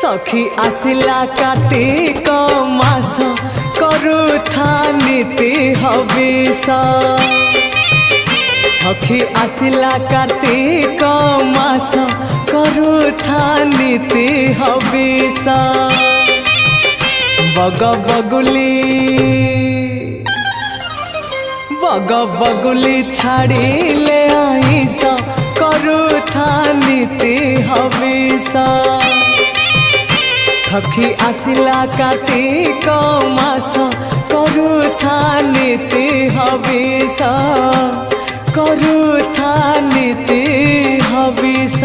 सखी आसिला कार्तिक मास करुथा नीति हविष सखी आसिला कार्तिक मास करुथा नीति हविष बग बगुली छाड़िले आईस करुथा नीति हविष सखी आसिला कार्तिक मास करुथा नीति हविष करुथा नीति हविष।